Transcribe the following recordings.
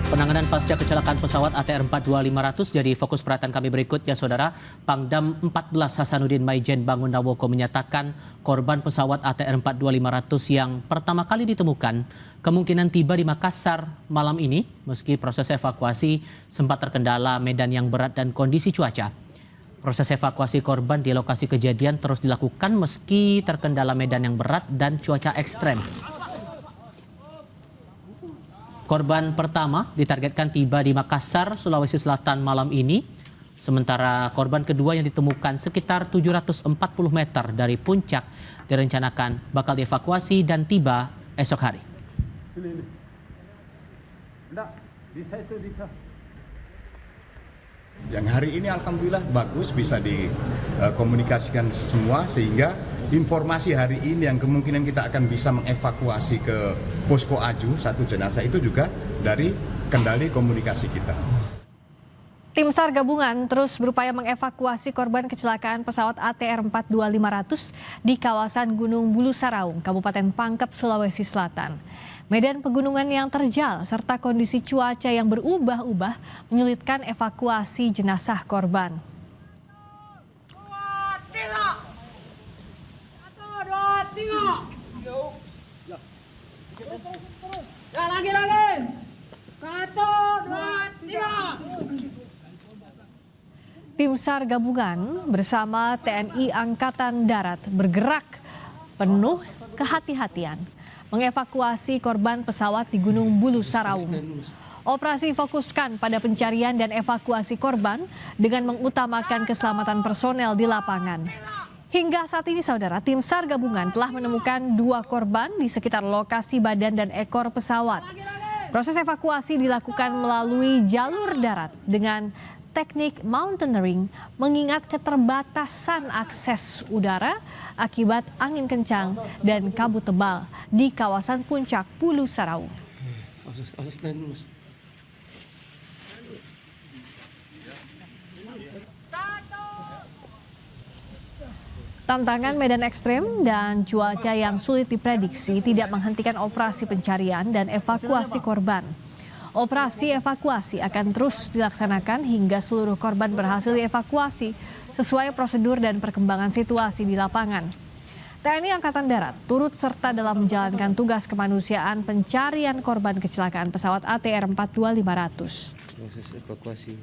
Penanganan pasca kecelakaan pesawat ATR 42500 jadi fokus perhatian kami berikutnya, Saudara. Pangdam 14 Hasanuddin Maijen Bangunawoko menyatakan korban pesawat ATR 42500 yang pertama kali ditemukan kemungkinan tiba di Makassar malam ini meski proses evakuasi sempat terkendala medan yang berat dan kondisi cuaca. Proses evakuasi korban di lokasi kejadian terus dilakukan meski terkendala medan yang berat dan cuaca ekstrem. Korban pertama ditargetkan tiba di Makassar, Sulawesi Selatan malam ini. Sementara korban kedua yang ditemukan sekitar 740 meter dari puncak direncanakan bakal dievakuasi dan tiba esok hari. Yang hari ini alhamdulillah bagus, bisa dikomunikasikan semua sehingga informasi hari ini yang kemungkinan kita akan bisa mengevakuasi ke Posko Aju satu jenazah itu juga dari kendali komunikasi kita. Tim SAR gabungan terus berupaya mengevakuasi korban kecelakaan pesawat ATR 42500 di kawasan Gunung Bulu Saraung, Kabupaten Pangkep, Sulawesi Selatan. Medan pegunungan yang terjal serta kondisi cuaca yang berubah-ubah menyulitkan evakuasi jenazah korban. Ya, lagi. 1, 2, 3. Tim SAR gabungan bersama TNI Angkatan Darat bergerak penuh kehati-hatian mengevakuasi korban pesawat di Gunung Bulu Saraung. Operasi difokuskan pada pencarian dan evakuasi korban dengan mengutamakan keselamatan personel di lapangan. Hingga saat ini, Saudara, tim SAR gabungan telah menemukan 2 korban di sekitar lokasi badan dan ekor pesawat. Proses evakuasi dilakukan melalui jalur darat dengan teknik mountaineering mengingat keterbatasan akses udara akibat angin kencang dan kabut tebal di kawasan puncak Bulu Saraung. Tantangan medan ekstrem dan cuaca yang sulit diprediksi tidak menghentikan operasi pencarian dan evakuasi korban. Operasi evakuasi akan terus dilaksanakan hingga seluruh korban berhasil dievakuasi sesuai prosedur dan perkembangan situasi di lapangan. TNI Angkatan Darat turut serta dalam menjalankan tugas kemanusiaan pencarian korban kecelakaan pesawat ATR 42500. Proses evakuasi.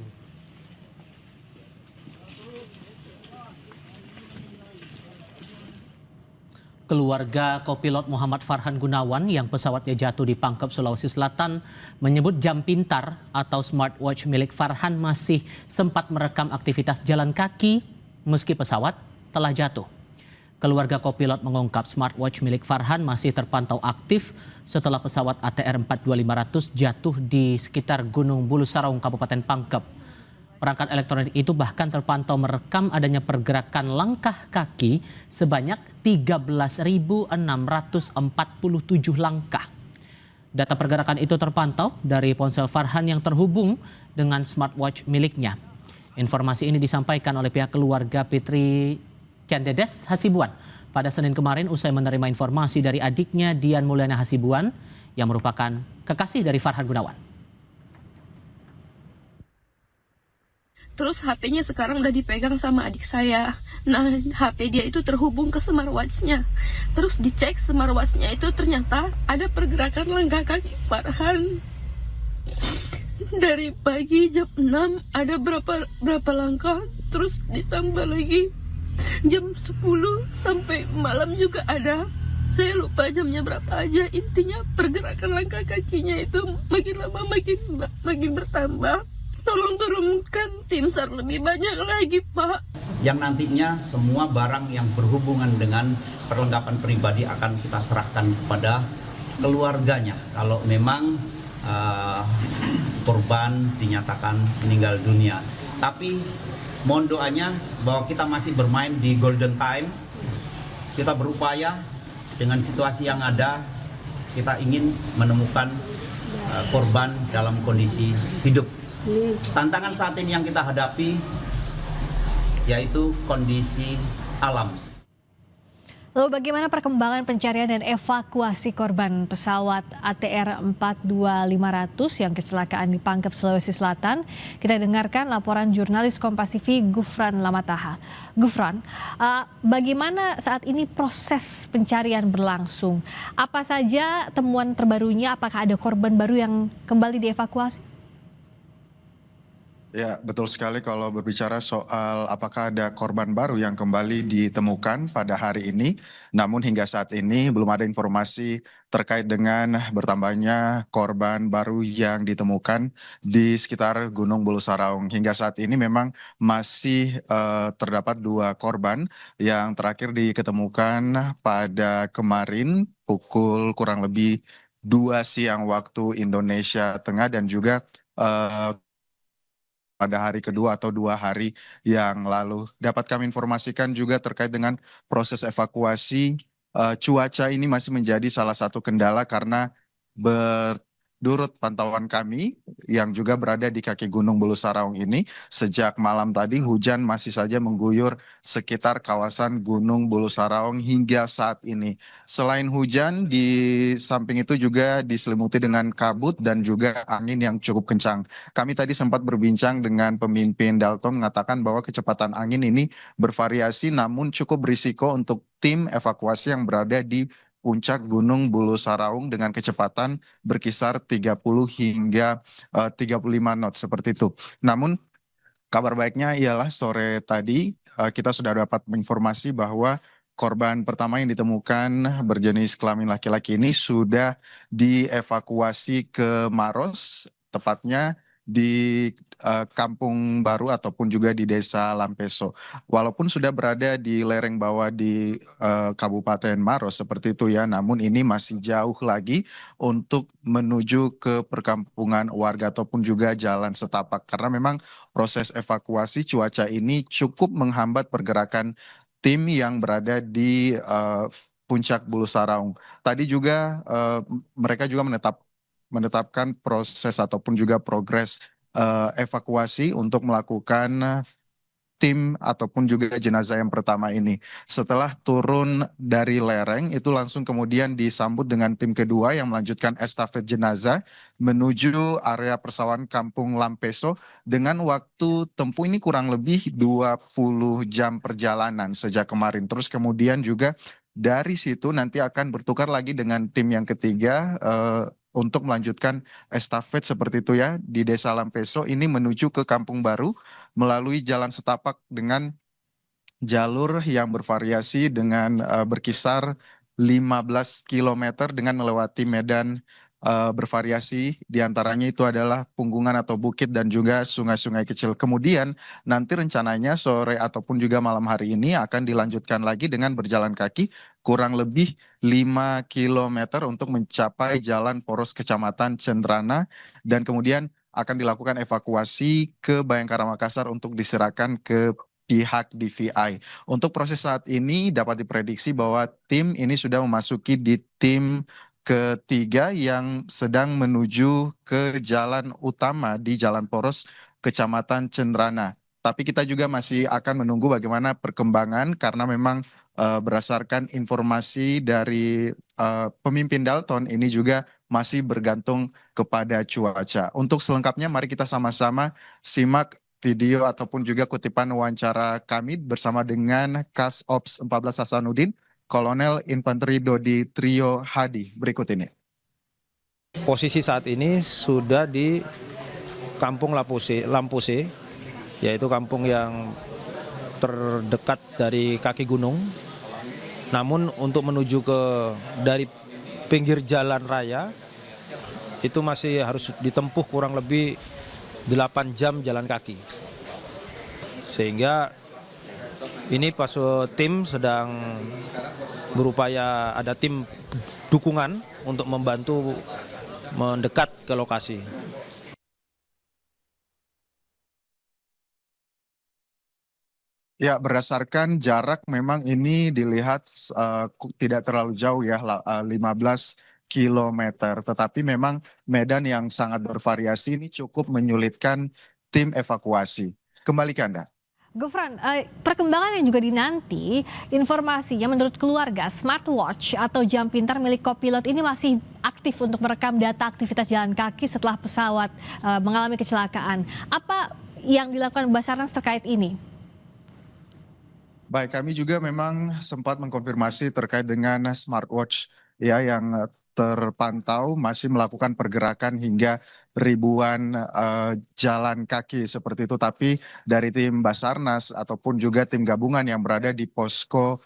Keluarga kopilot Muhammad Farhan Gunawan yang pesawatnya jatuh di Pangkep, Sulawesi Selatan menyebut jam pintar atau smartwatch milik Farhan masih sempat merekam aktivitas jalan kaki meski pesawat telah jatuh. Keluarga kopilot mengungkap smartwatch milik Farhan masih terpantau aktif setelah pesawat ATR 42500 jatuh di sekitar Gunung Bulu Saraung, Kabupaten Pangkep. Perangkat elektronik itu bahkan terpantau merekam adanya pergerakan langkah kaki sebanyak 13.647 langkah. Data pergerakan itu terpantau dari ponsel Farhan yang terhubung dengan smartwatch miliknya. Informasi ini disampaikan oleh pihak keluarga Fitri Candedes Hasibuan pada Senin kemarin usai menerima informasi dari adiknya Dian Mulyana Hasibuan yang merupakan kekasih dari Farhan Gunawan. Terus HP-nya sekarang udah dipegang sama adik saya. Nah, HP dia itu terhubung ke smartwatch-nya. Terus dicek smartwatch-nya itu ternyata ada pergerakan langkah kaki Farhan. Dari pagi jam 6 ada berapa langkah, terus ditambah lagi jam 10 sampai malam juga ada. Saya lupa jamnya berapa aja. Intinya pergerakan langkah kakinya itu makin lama makin bertambah. Tolong turunkan tim SAR lebih banyak lagi, Pak. Yang nantinya semua barang yang berhubungan dengan perlengkapan pribadi akan kita serahkan kepada keluarganya. Kalau memang korban dinyatakan meninggal dunia. Tapi mohon doanya bahwa kita masih bermain di golden time. Kita berupaya dengan situasi yang ada, kita ingin menemukan korban dalam kondisi hidup. Tantangan saat ini yang kita hadapi yaitu kondisi alam. Lalu bagaimana perkembangan pencarian dan evakuasi korban pesawat ATR 42500 yang kecelakaan di Pangkep, Sulawesi Selatan? Kita dengarkan laporan jurnalis Kompas TV Gufran Lamataha. Gufran, bagaimana saat ini proses pencarian berlangsung? Apa saja temuan terbarunya? Apakah ada korban baru yang kembali dievakuasi? Ya, betul sekali kalau berbicara soal apakah ada korban baru yang kembali ditemukan pada hari ini. Namun hingga saat ini belum ada informasi terkait dengan bertambahnya korban baru yang ditemukan di sekitar Gunung Bulu Saraung. Hingga saat ini memang masih terdapat 2 korban yang terakhir diketemukan pada kemarin pukul kurang lebih 2 siang waktu Indonesia Tengah dan juga pada hari kedua atau 2 hari yang lalu. Dapat kami informasikan juga terkait dengan proses evakuasi, cuaca ini masih menjadi salah satu kendala karena menurut pantauan kami yang juga berada di kaki Gunung Bulu Saraung ini, sejak malam tadi hujan masih saja mengguyur sekitar kawasan Gunung Bulu Saraung hingga saat ini. Selain hujan, di samping itu juga diselimuti dengan kabut dan juga angin yang cukup kencang. Kami tadi sempat berbincang dengan pemimpin Dalton mengatakan bahwa kecepatan angin ini bervariasi namun cukup berisiko untuk tim evakuasi yang berada di puncak Gunung Bulu Saraung dengan kecepatan berkisar 30 hingga 35 knot seperti itu. Namun kabar baiknya ialah sore tadi kita sudah dapat informasi bahwa korban pertama yang ditemukan berjenis kelamin laki-laki ini sudah dievakuasi ke Maros, tepatnya di Kampung Baru ataupun juga di Desa Lampeso. Walaupun sudah berada di lereng bawah di Kabupaten Maros seperti itu ya, namun ini masih jauh lagi untuk menuju ke perkampungan warga ataupun juga jalan setapak. Karena memang proses evakuasi cuaca ini cukup menghambat pergerakan tim yang berada di puncak Bulu Saraung. Tadi juga mereka juga menetapkan proses ataupun juga progres evakuasi untuk melakukan tim ataupun juga jenazah yang pertama ini. Setelah turun dari lereng, itu langsung kemudian disambut dengan tim kedua yang melanjutkan estafet jenazah menuju area persawahan Kampung Lampeso dengan waktu tempuh ini kurang lebih 20 jam perjalanan sejak kemarin. Terus kemudian juga dari situ nanti akan bertukar lagi dengan tim yang ketiga untuk melanjutkan estafet seperti itu ya di Desa Lampeso ini menuju ke Kampung Baru melalui jalan setapak dengan jalur yang bervariasi dengan berkisar 15 km dengan melewati medan bervariasi, diantaranya itu adalah punggungan atau bukit dan juga sungai-sungai kecil. Kemudian nanti rencananya sore ataupun juga malam hari ini akan dilanjutkan lagi dengan berjalan kaki kurang lebih 5 km untuk mencapai jalan poros Kecamatan Cendrana dan kemudian akan dilakukan evakuasi ke Bayangkara Makassar untuk diserahkan ke pihak DVI. Untuk proses saat ini dapat diprediksi bahwa tim ini sudah memasuki di tim ketiga yang sedang menuju ke jalan utama di Jalan Poros Kecamatan Cendrana. Tapi kita juga masih akan menunggu bagaimana perkembangan karena memang berdasarkan informasi dari pemimpin Dalton ini juga masih bergantung kepada cuaca. Untuk selengkapnya mari kita sama-sama simak video ataupun juga kutipan wawancara kami bersama dengan Kasops 14 Hasanuddin, Kolonel Infanteri Dodi Trio Hadi. Berikut ini. Posisi saat ini sudah di Kampung Lampuse, yaitu kampung yang terdekat dari kaki gunung. Namun untuk menuju dari pinggir jalan raya, itu masih harus ditempuh kurang lebih 8 jam jalan kaki. Sehingga ini pas tim sedang berupaya, ada tim dukungan untuk membantu mendekat ke lokasi. Ya, berdasarkan jarak memang ini dilihat tidak terlalu jauh ya, 15 kilometer. Tetapi memang medan yang sangat bervariasi ini cukup menyulitkan tim evakuasi. Kembali ke Anda. Gufran, perkembangan yang juga dinanti, informasinya menurut keluarga, smartwatch atau jam pintar milik kopilot ini masih aktif untuk merekam data aktivitas jalan kaki setelah pesawat mengalami kecelakaan. Apa yang dilakukan Basarnas terkait ini? Baik, kami juga memang sempat mengkonfirmasi terkait dengan smartwatch ya yang terpantau masih melakukan pergerakan hingga ribuan jalan kaki seperti itu. Tapi dari tim Basarnas ataupun juga tim gabungan yang berada di posko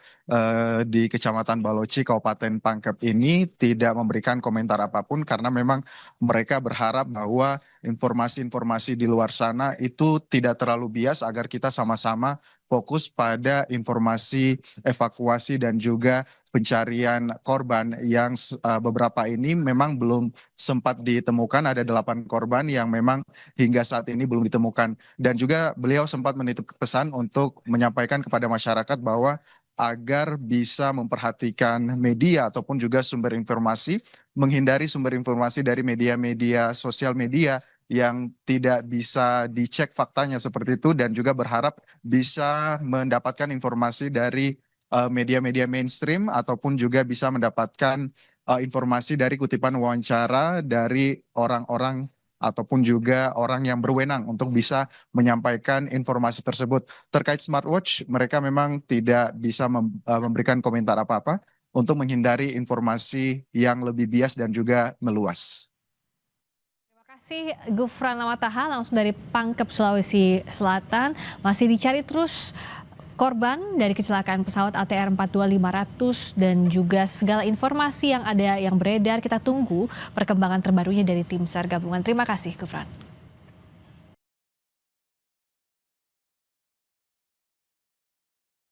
di Kecamatan Baloci, Kabupaten Pangkep ini tidak memberikan komentar apapun karena memang mereka berharap bahwa informasi-informasi di luar sana itu tidak terlalu bias agar kita sama-sama fokus pada informasi evakuasi dan juga pencarian korban yang beberapa ini memang belum sempat ditemukan. Ada 8 korban yang memang hingga saat ini belum ditemukan. Dan juga beliau sempat menitip pesan untuk menyampaikan kepada masyarakat bahwa agar bisa memperhatikan media ataupun juga sumber informasi, menghindari sumber informasi dari media-media sosial media yang tidak bisa dicek faktanya seperti itu, dan juga berharap bisa mendapatkan informasi dari media-media mainstream ataupun juga bisa mendapatkan informasi dari kutipan wawancara dari orang-orang ataupun juga orang yang berwenang untuk bisa menyampaikan informasi tersebut. Terkait smartwatch, mereka memang tidak bisa memberikan komentar apa-apa untuk menghindari informasi yang lebih bias dan juga meluas. Terima kasih Gufran Lamataha langsung dari Pangkep, Sulawesi Selatan. Masih dicari terus korban dari kecelakaan pesawat ATR 42500 dan juga segala informasi yang ada yang beredar. Kita tunggu perkembangan terbarunya dari tim SAR gabungan. Terima kasih Gufran.